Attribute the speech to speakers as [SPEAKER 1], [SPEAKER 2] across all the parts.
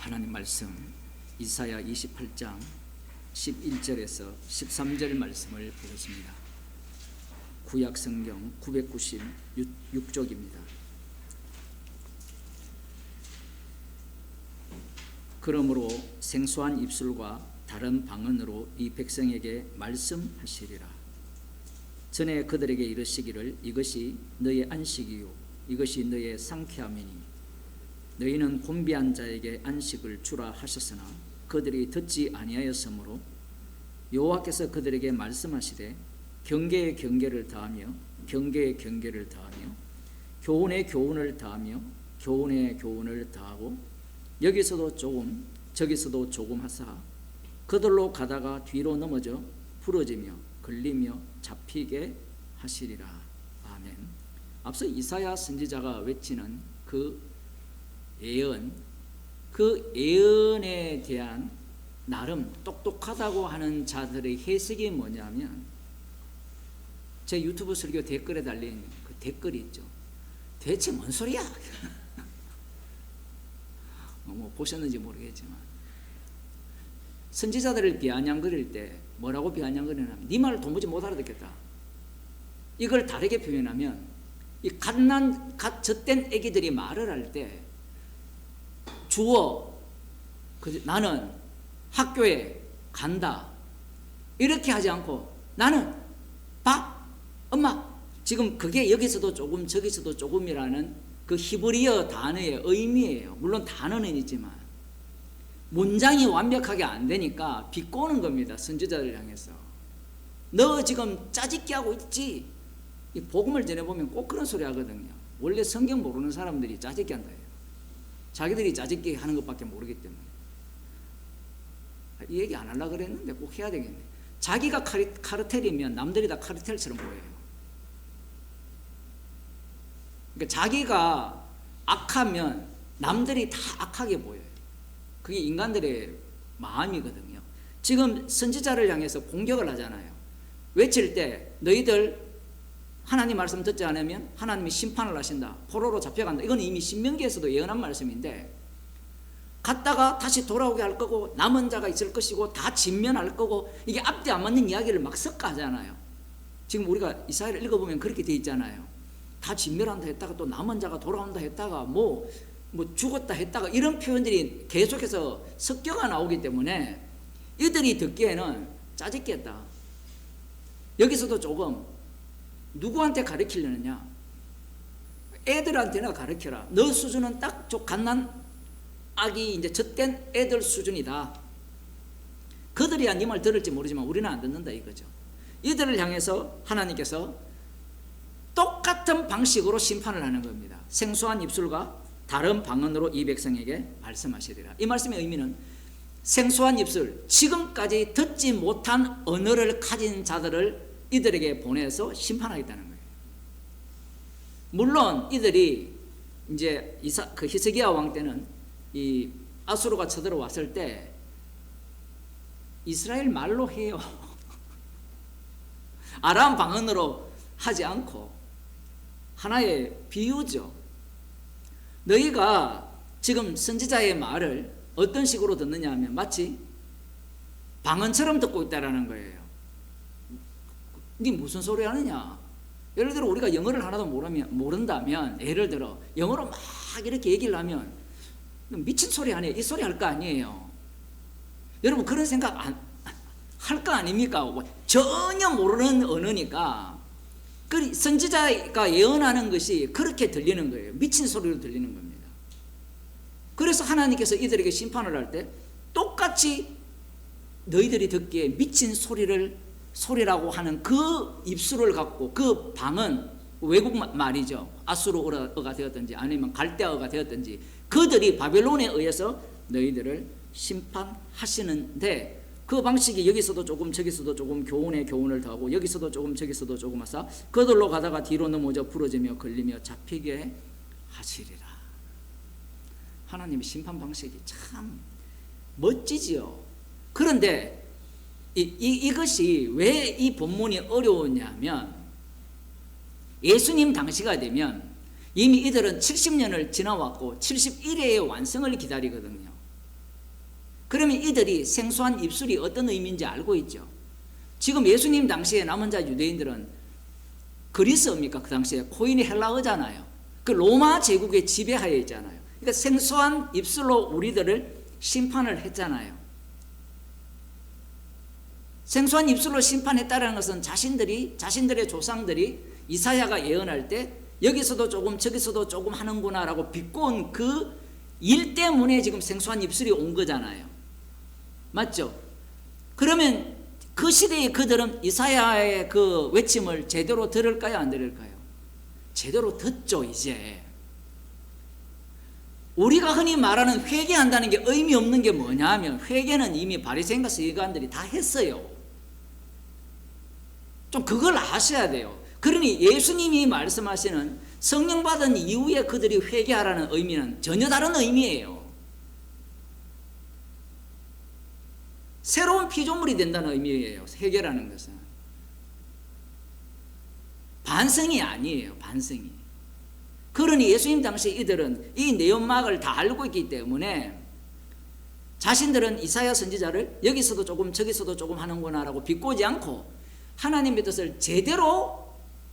[SPEAKER 1] 하나님 말씀 이사야 28장 11절에서 13절 말씀을 보겠습니다. 구약 성경 996쪽입니다. 그러므로 생소한 입술과 다른 방언으로 이 백성에게 말씀하시리라. 전에 그들에게 이르시기를 이것이 너의 안식이요 이것이 너의 상쾌함이니 너희는 곤비한 자에게 안식을 주라 하셨으나 그들이 듣지 아니하였으므로 여호와께서 그들에게 말씀하시되 경계에 경계를 더하며 경계에 경계를 더하며 교훈에 교훈을 더하며 교훈에 교훈을 더하고 여기서도 조금 저기서도 조금 하사 그들로 가다가 뒤로 넘어져 부러지며 걸리며 잡히게 하시리라. 아멘. 앞서 이사야 선지자가 외치는 그 예언, 그 예언에 대한 나름 똑똑하다고 하는 자들의 해석이 뭐냐면 제 유튜브 설교 댓글에 달린 그 댓글이 있죠. 대체 뭔 소리야? 뭐 보셨는지 모르겠지만 선지자들을 비아냥거릴 때 뭐라고 비아냥거리냐면 네 말을 도무지 못 알아듣겠다. 이걸 다르게 표현하면 이 젖된 애기들이 말을 할 때 주어 나는 학교에 간다 이렇게 하지 않고 나는 밥 엄마 지금 그게 여기서도 조금 저기서도 조금이라는 그 히브리어 단어의 의미예요. 물론 단어는 있지만 문장이 완벽하게 안 되니까 비꼬는 겁니다. 선지자를 향해서 너 지금 짜집기 하고 있지. 이 복음을 전해보면 꼭 그런 소리 하거든요. 원래 성경 모르는 사람들이 짜집기 한다 해요. 자기들이 짜집기 하는 것밖에 모르기 때문에. 이 얘기 안 하려고 그랬는데 꼭 해야 되겠네. 자기가 카르텔이면 남들이 다 카르텔처럼 보여요. 그러니까 자기가 악하면 남들이 다 악하게 보여요. 그게 인간들의 마음이거든요. 지금 선지자를 향해서 공격을 하잖아요. 외칠 때 너희들 하나님 말씀 듣지 않으면 하나님이 심판을 하신다. 포로로 잡혀간다. 이건 이미 신명기에서도 예언한 말씀인데 갔다가 다시 돌아오게 할 거고 남은 자가 있을 것이고 다 진면할 거고 이게 앞뒤 안 맞는 이야기를 막 섞어 하잖아요. 지금 우리가 이사야를 읽어보면 그렇게 돼 있잖아요. 다 진멸한다 했다가 또 남은 자가 돌아온다 했다가 뭐 죽었다 했다가 이런 표현들이 계속해서 섞여가 나오기 때문에 이들이 듣기에는 짜증겠다. 여기서도 조금 누구한테 가르치려느냐? 애들한테나 가르쳐라. 너 수준은 딱 갓난 아기 이제 젖된 애들 수준이다. 그들이야 네 말 들을지 모르지만 우리는 안 듣는다 이거죠. 이들을 향해서 하나님께서 똑같은 방식으로 심판을 하는 겁니다. 생소한 입술과 다른 방언으로 이 백성에게 말씀하시리라. 이 말씀의 의미는 생소한 입술, 지금까지 듣지 못한 언어를 가진 자들을 이들에게 보내서 심판하겠다는 거예요. 물론 이들이 이제 히스기야 왕 때는 이 아수르가 쳐들어왔을 때 이스라엘 말로 해요. 아람 방언으로 하지 않고 하나의 비유죠. 너희가 지금 선지자의 말을 어떤 식으로 듣느냐 하면 마치 방언처럼 듣고 있다라는 거예요. 네 무슨 소리 하느냐? 예를 들어 우리가 영어를 하나도 모른다면 예를 들어 영어로 막 이렇게 얘기를 하면 미친 소리 하네 이 소리 할 거 아니에요. 여러분 그런 생각 할 거 아닙니까? 전혀 모르는 언어니까 선지자가 예언하는 것이 그렇게 들리는 거예요. 미친 소리로 들리는 겁니다. 그래서 하나님께서 이들에게 심판을 할 때 똑같이 너희들이 듣기에 미친 소리라고 하는 그 입술을 갖고 그 방언 외국 말이죠. 아수르어가 되었든지 아니면 갈대아어가 되었든지 그들이 바벨론에 의해서 너희들을 심판하시는데 그 방식이 여기서도 조금 저기서도 조금 교훈에 교훈을 더하고 여기서도 조금 저기서도 조금 하사 그들로 가다가 뒤로 넘어져 부러지며 걸리며 잡히게 하시리라. 하나님의 심판 방식이 참 멋지지요. 그런데 이것이 왜 이 본문이 어려우냐면 예수님 당시가 되면 이미 이들은 70년을 지나왔고 71회의 완성을 기다리거든요. 그러면 이들이 생소한 입술이 어떤 의미인지 알고 있죠. 지금 예수님 당시에 남은 자 유대인들은 그리스어입니까? 그 당시에 코인이 헬라어잖아요. 그 로마 제국의 지배하에 있잖아요. 그러니까 생소한 입술로 우리들을 심판을 했잖아요. 생소한 입술로 심판했다는 것은 자신들의 조상들이 이사야가 예언할 때 여기서도 조금 저기서도 조금 하는구나라고 비꼬은 그 일 때문에 지금 생소한 입술이 온 거잖아요. 맞죠? 그러면 그 시대의 그들은 이사야의 그 외침을 제대로 들을까요? 안 들을까요? 제대로 듣죠. 이제 우리가 흔히 말하는 회개한다는 게 의미 없는 게 뭐냐 하면 회개는 이미 바리새인과 서기관들이 다 했어요. 좀 그걸 아셔야 돼요. 그러니 예수님이 말씀하시는 성령 받은 이후에 그들이 회개하라는 의미는 전혀 다른 의미예요. 새로운 피조물이 된다는 의미예요. 회개라는 것은 반성이 아니에요. 반성이. 그러니 예수님 당시 이들은 이 내용막을 다 알고 있기 때문에 자신들은 이사야 선지자를 여기서도 조금 저기서도 조금 하는구나라고 비꼬지 않고 하나님의 뜻을 제대로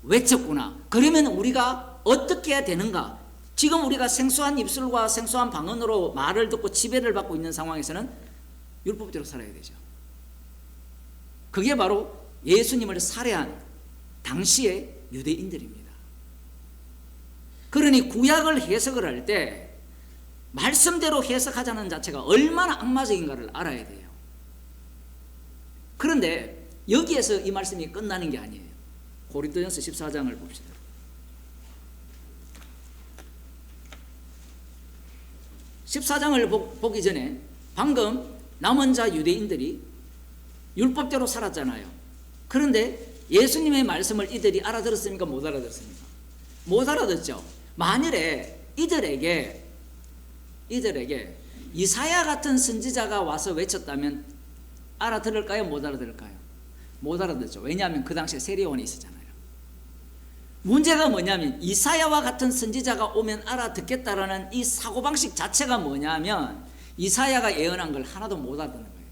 [SPEAKER 1] 외쳤구나. 그러면 우리가 어떻게 해야 되는가? 지금 우리가 생소한 입술과 생소한 방언으로 말을 듣고 지배를 받고 있는 상황에서는 율법대로 살아야 되죠. 그게 바로 예수님을 살해한 당시의 유대인들입니다. 그러니 구약을 해석을 할 때 말씀대로 해석하자는 자체가 얼마나 악마적인가를 알아야 돼요. 그런데 여기에서 이 말씀이 끝나는 게 아니에요. 고린도전서 14장을 봅시다. 14장을 보기 전에 방금 남은 자 유대인들이 율법대로 살았잖아요. 그런데 예수님의 말씀을 이들이 알아들었습니까? 못 알아들었습니까? 못 알아듣죠. 만일에 이들에게 이사야 같은 선지자가 와서 외쳤다면 알아들을까요? 못 알아들을까요? 못 알아듣죠. 왜냐하면 그 당시에 세례요한이 있었잖아요. 문제가 뭐냐면 이사야와 같은 선지자가 오면 알아듣겠다라는 이 사고방식 자체가 뭐냐면 이사야가 예언한 걸 하나도 못 알아듣는 거예요.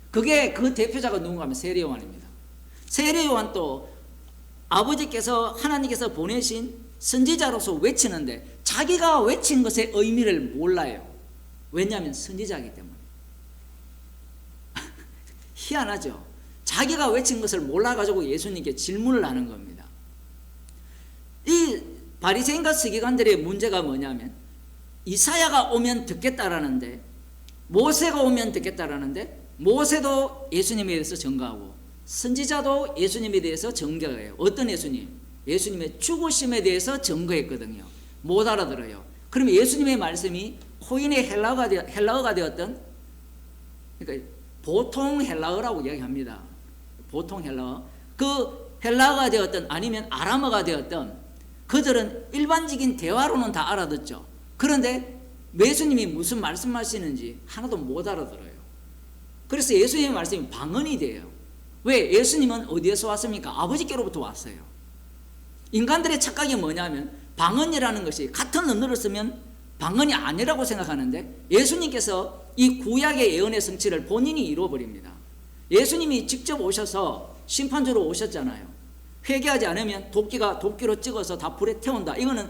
[SPEAKER 1] 그게 그 대표자가 누군가 하면 세례요한입니다. 세례요한 또 아버지께서 하나님께서 보내신 선지자로서 외치는데 자기가 외친 것의 의미를 몰라요. 왜냐하면 선지자이기 때문에. 희한하죠. 자기가 외친 것을 몰라가지고 예수님께 질문을 하는 겁니다. 이 바리새인과 서기관들의 문제가 뭐냐면 이사야가 오면 듣겠다라는데 모세가 오면 듣겠다라는데 모세도 예수님에 대해서 증거하고 선지자도 예수님에 대해서 증거해요. 어떤 예수님? 예수님의 죽으심에 대해서 증거했거든요. 못 알아들어요. 그러면 예수님의 말씀이 코인의 헬라어가 되었던, 그러니까 보통 헬라어라고 이야기합니다. 보통 헬라어. 그 헬라어가 되었던 아니면 아람어가 되었던 그들은 일반적인 대화로는 다 알아듣죠. 그런데 예수님이 무슨 말씀하시는지 하나도 못 알아들어요. 그래서 예수님의 말씀이 방언이 돼요. 왜? 예수님은 어디에서 왔습니까? 아버지께로부터 왔어요. 인간들의 착각이 뭐냐면 방언이라는 것이 같은 언어를 쓰면 방언이 아니라고 생각하는데 예수님께서 이 구약의 예언의 성취를 본인이 이루어버립니다. 예수님이 직접 오셔서 심판주로 오셨잖아요. 회개하지 않으면 도끼로 찍어서 다 불에 태운다. 이거는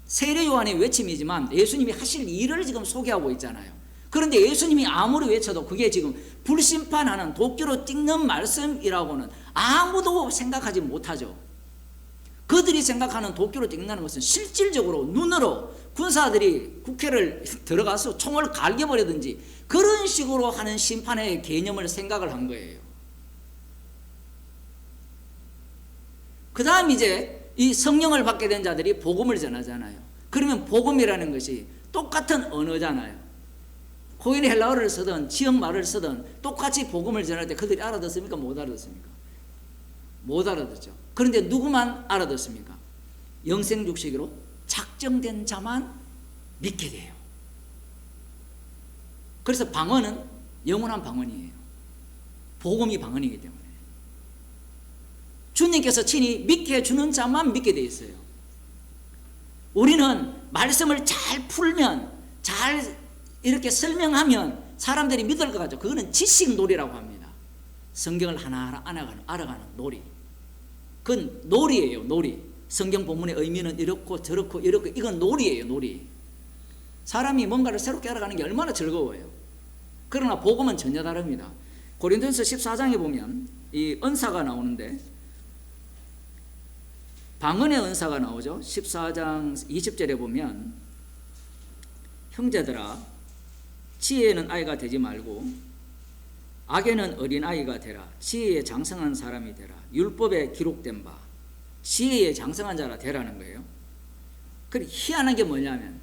[SPEAKER 1] 세례요한의 외침이지만 예수님이 하실 일을 지금 소개하고 있잖아요. 그런데 예수님이 아무리 외쳐도 그게 지금 불심판하는 도끼로 찍는 말씀이라고는 아무도 생각하지 못하죠. 그들이 생각하는 도끼로 찍는다는 것은 실질적으로 눈으로 군사들이 국회를 들어가서 총을 갈겨버리든지 그런 식으로 하는 심판의 개념을 생각을 한 거예요. 그 다음 이제 이 성령을 받게 된 자들이 복음을 전하잖아요. 그러면 복음이라는 것이 똑같은 언어잖아요. 코인 헬라어를 쓰든 지역 말을 쓰든 똑같이 복음을 전할 때 그들이 알아듣습니까? 못 알아듣습니까? 못 알아듣죠. 그런데 누구만 알아듣습니까? 영생육식으로 작정된 자만 믿게 돼요. 그래서 방언은 영원한 방언이에요. 복음이 방언이기 때문에. 주님께서 친히 믿게 해주는 자만 믿게 돼 있어요. 우리는 말씀을 잘 풀면, 잘 이렇게 설명하면 사람들이 믿을 것 같죠. 그거는 지식놀이라고 합니다. 성경을 하나하나 알아가는 놀이. 그건 놀이예요, 놀이. 성경 본문의 의미는 이렇고 저렇고 이렇고, 이건 놀이예요, 놀이. 사람이 뭔가를 새롭게 알아가는 게 얼마나 즐거워요. 그러나 복음은 전혀 다릅니다. 고린도전서 14장에 보면 이 은사가 나오는데, 방언의 은사가 나오죠. 14장 20절에 보면, 형제들아 지혜에는 아이가 되지 말고 악에는 어린아이가 되라. 지혜에 장성한 사람이 되라. 율법에 기록된 바 지혜에 장성한 자라 되라는 거예요. 그래, 희한한 게 뭐냐면,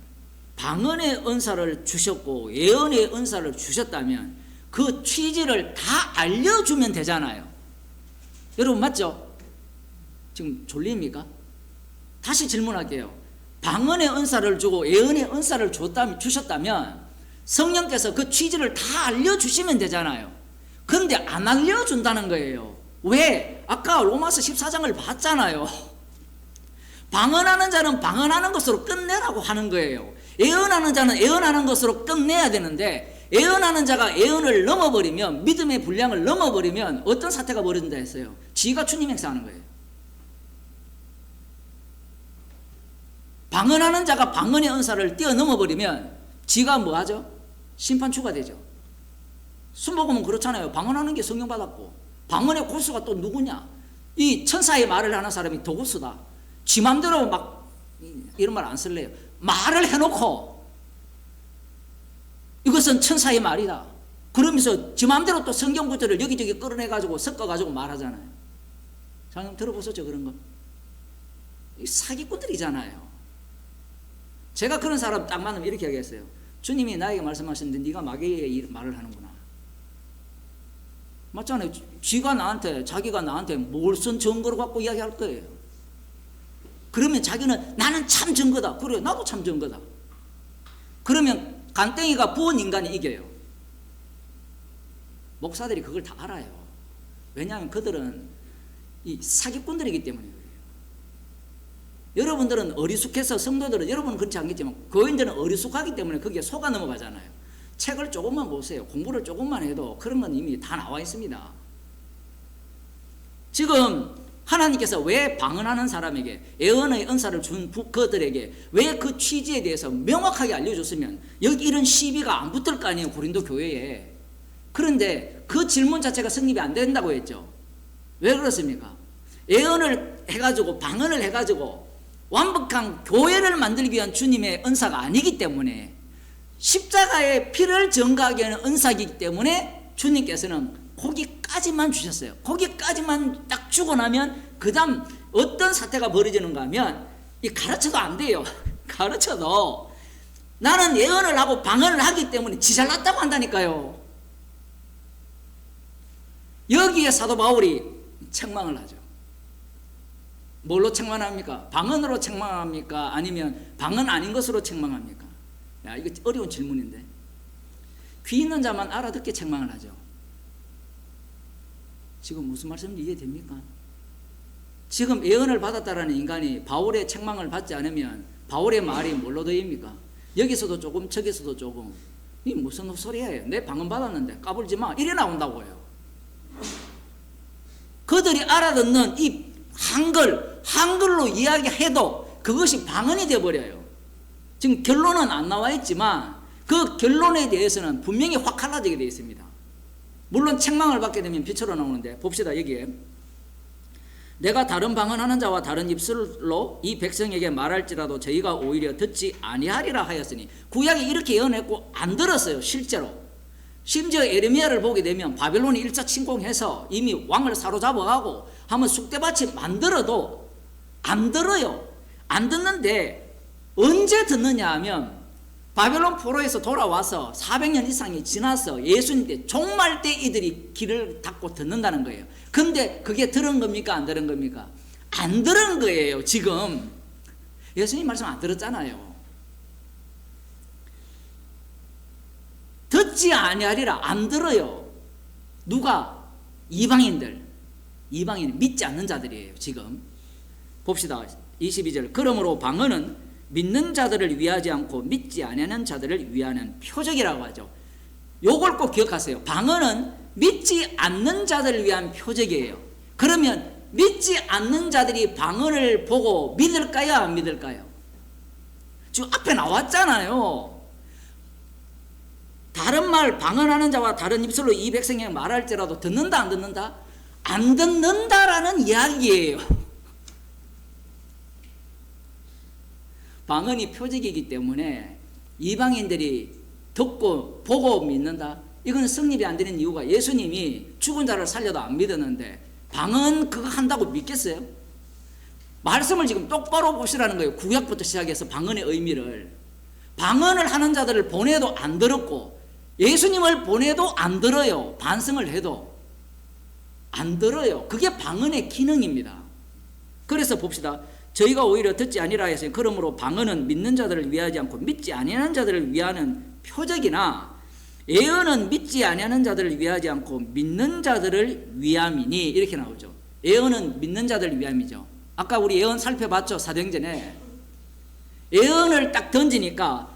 [SPEAKER 1] 방언의 은사를 주셨고 예언의 은사를 주셨다면 그 취지를 다 알려주면 되잖아요. 여러분 맞죠? 지금 졸립니까? 다시 질문할게요. 방언의 은사를 주고 예언의 은사를 주셨다면 성령께서 그 취지를 다 알려주시면 되잖아요. 그런데 안 알려준다는 거예요. 왜? 아까 로마서 14장을 봤잖아요. 방언하는 자는 방언하는 것으로 끝내라고 하는 거예요. 예언하는 자는 예언하는 것으로 끝내야 되는데, 예언하는 자가 예언을 넘어버리면, 믿음의 분량을 넘어버리면 어떤 사태가 벌어진다 했어요? 지가 주님 행사하는 거예요. 방언하는 자가 방언의 은사를 뛰어넘어버리면 지가 뭐하죠? 심판 추가되죠. 순복음은 그렇잖아요. 방언하는 게 성령 받았고, 방언의 고수가 또 누구냐? 이 천사의 말을 하는 사람이 도고수다. 지 맘대로 막 이런 말 안 쓸래요. 말을 해놓고 이것은 천사의 말이다. 그러면서 지 맘대로 또 성경 구절을 여기저기 끌어내가지고 섞어가지고 말하잖아요. 자, 들어보셨죠? 그런 거. 이 사기꾼들이잖아요. 제가 그런 사람 딱 만나면 이렇게 하겠어요. 주님이 나에게 말씀하셨는데 네가 마귀의 말을 하는구나. 맞잖아요. 자기가 나한테 뭘 쓴 증거를 갖고 이야기할 거예요. 그러면 자기는 나는 참 증거다. 그래, 나도 참 증거다. 그러면 간땡이가 부은 인간이 이겨요. 목사들이 그걸 다 알아요. 왜냐하면 그들은 이 사기꾼들이기 때문에 그래요. 여러분들은 어리숙해서, 성도들은, 여러분은 그렇지 않겠지만 교인들은 어리숙하기 때문에 거기에 속아 넘어가잖아요. 책을 조금만 보세요. 공부를 조금만 해도 그런 건 이미 다 나와 있습니다. 지금 하나님께서 왜 방언하는 사람에게 예언의 은사를 준 그들에게 왜 그 취지에 대해서 명확하게 알려줬으면 여기 이런 시비가 안 붙을 거 아니에요, 고린도 교회에. 그런데 그 질문 자체가 성립이 안 된다고 했죠. 왜 그렇습니까? 예언을 해가지고 방언을 해가지고 완벽한 교회를 만들기 위한 주님의 은사가 아니기 때문에, 십자가의 피를 증거하기 위한 은사이기 때문에 주님께서는 거기까지만 주셨어요. 거기까지만 딱 주고 나면 그 다음 어떤 사태가 벌어지는가 하면, 이 가르쳐도 안 돼요. 가르쳐도 나는 예언을 하고 방언을 하기 때문에 지 잘났다고 한다니까요. 여기에 사도 바울이 책망을 하죠. 뭘로 책망합니까? 방언으로 책망합니까? 아니면 방언 아닌 것으로 책망합니까? 야, 이거 어려운 질문인데. 귀 있는 자만 알아듣게 책망을 하죠. 지금 무슨 말씀인지 이해됩니까? 지금 예언을 받았다라는 인간이 바울의 책망을 받지 않으면 바울의 말이 뭘로 되입니까? 여기서도 조금 저기서도 조금, 이 무슨 소리예요? 내 방언 받았는데 까불지 마, 이래 나온다고요. 그들이 알아듣는 이 한글로 이야기해도 그것이 방언이 되어버려요. 지금 결론은 안 나와 있지만 그 결론에 대해서는 분명히 확 갈라지게 되어 있습니다. 물론 책망을 받게 되면 빛으로 나오는데, 봅시다. 여기에 내가 다른 방언하는 자와 다른 입술로 이 백성에게 말할지라도 저희가 오히려 듣지 아니하리라 하였으니, 구약에 이렇게 예언했고 안 들었어요. 실제로. 심지어 에레미야를 보게 되면 바벨론이 1차 침공해서 이미 왕을 사로잡아가고 하면 쑥대밭이 만들어도 안 들어요. 안 듣는데 언제 듣느냐 하면 바벨론 포로에서 돌아와서 400년 이상이 지나서 예수님 때 종말 때 이들이 귀를 닫고 듣는다는 거예요. 근데 그게 들은 겁니까? 안 들은 겁니까? 안 들은 거예요. 지금 예수님 말씀 안 들었잖아요. 듣지 아니하리라. 안 들어요. 누가? 이방인 믿지 않는 자들이에요. 지금 봅시다. 22절. 그러므로 방언은 믿는 자들을 위하지 않고 믿지 아니하는 자들을 위하는 표적이라고 하죠. 요걸 꼭 기억하세요. 방언은 믿지 않는 자들을 위한 표적이에요. 그러면 믿지 않는 자들이 방언을 보고 믿을까요? 안 믿을까요? 지금 앞에 나왔잖아요. 다른 말 방언하는 자와 다른 입술로 이 백성이 말할지라도 듣는다 안 듣는다? 안 듣는다라는 이야기예요. 방언이 표적이기 때문에 이방인들이 듣고 보고 믿는다? 이건 성립이 안 되는 이유가 예수님이 죽은 자를 살려도 안 믿었는데 방언 그거 한다고 믿겠어요? 말씀을 지금 똑바로 보시라는 거예요. 구약부터 시작해서 방언의 의미를. 방언을 하는 자들을 보내도 안 들었고 예수님을 보내도 안 들어요. 반성을 해도 안 들어요. 그게 방언의 기능입니다. 그래서 봅시다. 저희가 오히려 듣지 아니라 해서 그러므로 방언은 믿는 자들을 위하지 않고 믿지 아니하는 자들을 위하는 표적이나 예언은 믿지 아니하는 자들을 위하지 않고 믿는 자들을 위함이니 이렇게 나오죠. 예언은 믿는 자들을 위함이죠. 아까 우리 예언 살펴봤죠. 사도행전에 예언을 딱 던지니까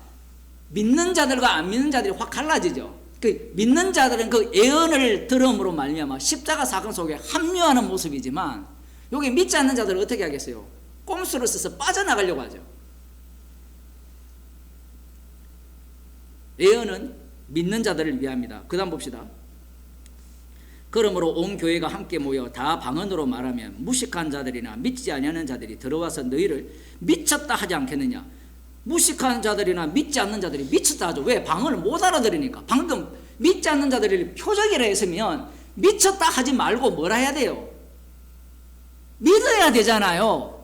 [SPEAKER 1] 믿는 자들과 안 믿는 자들이 확 갈라지죠. 그 믿는 자들은 그 예언을 들음으로 말미암아 십자가 사건 속에 합류하는 모습이지만 여기 믿지 않는 자들은 어떻게 하겠어요? 꼼수를 써서 빠져나가려고 하죠. 예언은 믿는 자들을 위함이다. 그 다음 봅시다. 그러므로 온 교회가 함께 모여 다 방언으로 말하면 무식한 자들이나 믿지 아니하는 자들이 들어와서 너희를 미쳤다 하지 않겠느냐. 무식한 자들이나 믿지 않는 자들이 미쳤다 하죠. 왜? 방언을 못 알아들으니까. 방금 믿지 않는 자들이 표적이라 했으면 미쳤다 하지 말고 뭐라 해야 돼요? 믿어야 되잖아요.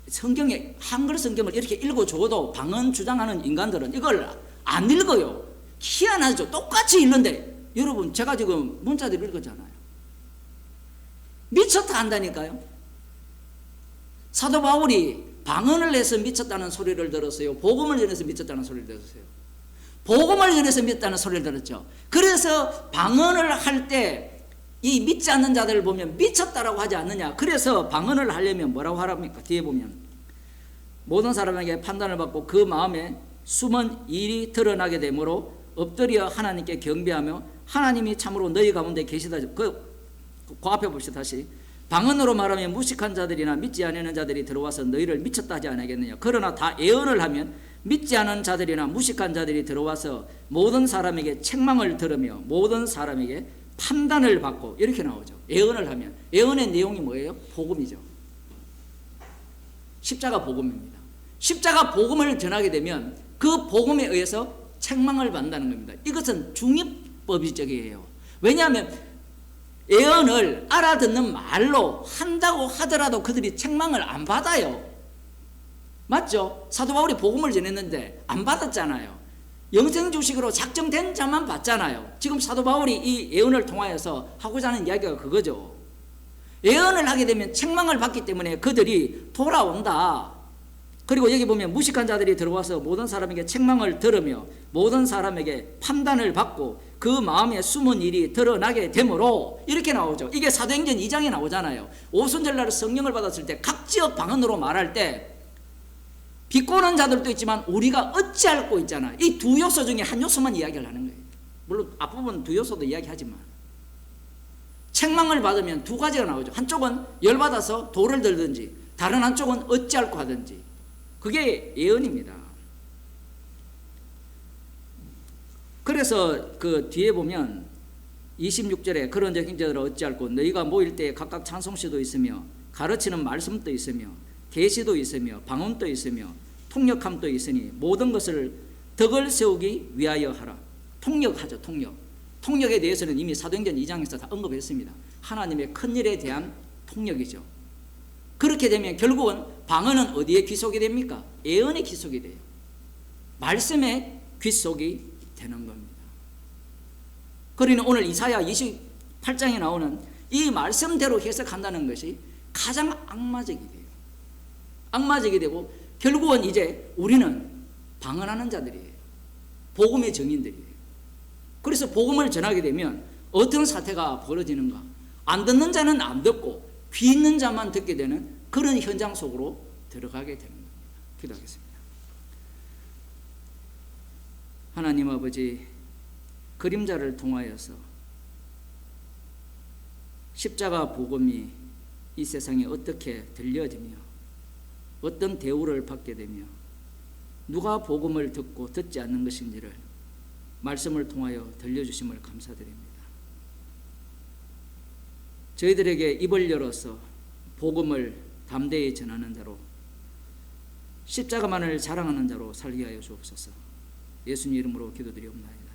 [SPEAKER 1] 성경에 한글 성경을 이렇게 읽어줘도 방언 주장하는 인간들은 이걸 안 읽어요. 희한하죠. 똑같이 읽는데 여러분 제가 지금 문자들 읽었잖아요. 미쳤다 한다니까요. 사도 바울이 방언을 내서 미쳤다는 소리를 들었어요. 복음을 전해서 미쳤다는 소리를 들었어요. 복음을 전해서 미쳤다는 소리를 들었죠. 그래서 방언을 할 때 이 믿지 않는 자들을 보면 미쳤다라고 하지 않느냐. 그래서 방언을 하려면 뭐라고 하랍니까? 뒤에 보면 모든 사람에게 판단을 받고 그 마음에 숨은 일이 드러나게 되므로 엎드려 하나님께 경배하며 하나님이 참으로 너희 가운데 계시다. 그 앞에 봅시다. 다시 방언으로 말하면 무식한 자들이나 믿지 않는 자들이 들어와서 너희를 미쳤다 하지 않겠느냐. 그러나 다 예언을 하면 믿지 않은 자들이나 무식한 자들이 들어와서 모든 사람에게 책망을 들으며 모든 사람에게 판단을 받고 이렇게 나오죠. 예언을 하면 예언의 내용이 뭐예요? 복음이죠. 십자가 복음입니다. 십자가 복음을 전하게 되면 그 복음에 의해서 책망을 받는다는 겁니다. 이것은 중립법이적이에요. 왜냐하면 예언을 알아듣는 말로 한다고 하더라도 그들이 책망을 안 받아요. 맞죠? 사도 바울이 복음을 전했는데 안 받았잖아요. 영생주식으로 작정된 자만 받잖아요. 지금 사도 바울이 이 예언을 통하여서 하고자 하는 이야기가 그거죠. 예언을 하게 되면 책망을 받기 때문에 그들이 돌아온다. 그리고 여기 보면 무식한 자들이 들어와서 모든 사람에게 책망을 들으며 모든 사람에게 판단을 받고 그 마음에 숨은 일이 드러나게 되므로 이렇게 나오죠. 이게 사도행전 2장에 나오잖아요. 오순절날 성령을 받았을 때 각 지역 방언으로 말할 때 비꼬는 자들도 있지만 우리가 어찌 알고 있잖아. 이 두 요소 중에 한 요소만 이야기를 하는 거예요. 물론 앞부분 두 요소도 이야기하지만 책망을 받으면 두 가지가 나오죠. 한쪽은 열받아서 돌을 들든지 다른 한쪽은 어찌 알고 하든지. 그게 예언입니다. 그래서 그 뒤에 보면 26절에 그런즉 형제들아 어찌할꼬 너희가 모일 때에 각각 찬송시도 있으며 가르치는 말씀도 있으며 계시도 있으며 방언도 있으며 통역함도 있으니 모든 것을 덕을 세우기 위하여 하라. 통역하죠. 통역에 대해서는 이미 사도행전 2장에서 다 언급했습니다. 하나님의 큰 일에 대한 통역이죠. 그렇게 되면 결국은 방언은 어디에 귀속이 됩니까? 예언에 귀속이 돼요. 말씀에 귀속이 되는 겁니다. 그러니 오늘 이사야 28장에 나오는 이 말씀대로 해석한다는 것이 가장 악마적이 돼요. 악마적이 되고 결국은 이제 우리는 방언하는 자들이에요. 복음의 증인들이에요. 그래서 복음을 전하게 되면 어떤 사태가 벌어지는가? 안 듣는 자는 안 듣고 귀 있는 자만 듣게 되는 그런 현장 속으로 들어가게 되는 겁니다. 기도하겠습니다. 하나님 아버지, 그림자를 통하여서 십자가 복음이 이 세상에 어떻게 들려지며 어떤 대우를 받게 되며 누가 복음을 듣고 듣지 않는 것인지를 말씀을 통하여 들려주심을 감사드립니다. 저희들에게 입을 열어서 복음을 담대히 전하는 자로 십자가만을 자랑하는 자로 살게 하여 주옵소서. 예수님 이름으로 기도드리옵나이다.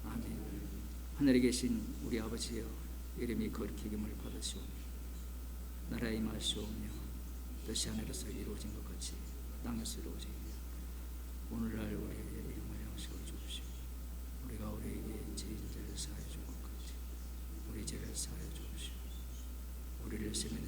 [SPEAKER 1] 아멘. 하늘에 계신 우리 아버지여, 이름이 거룩히 여김을 받으시오며 나라의 임하시오며 뜻이 하늘에서 이루어진 것 같이 땅에서 이루어지며 오늘날 우리에게 일용할 양식을 주옵시오. 우리가 우리에게 죄인들을 사하여 준 것 같이 우리 죄를 사하여 주옵시오. 우리를 시험에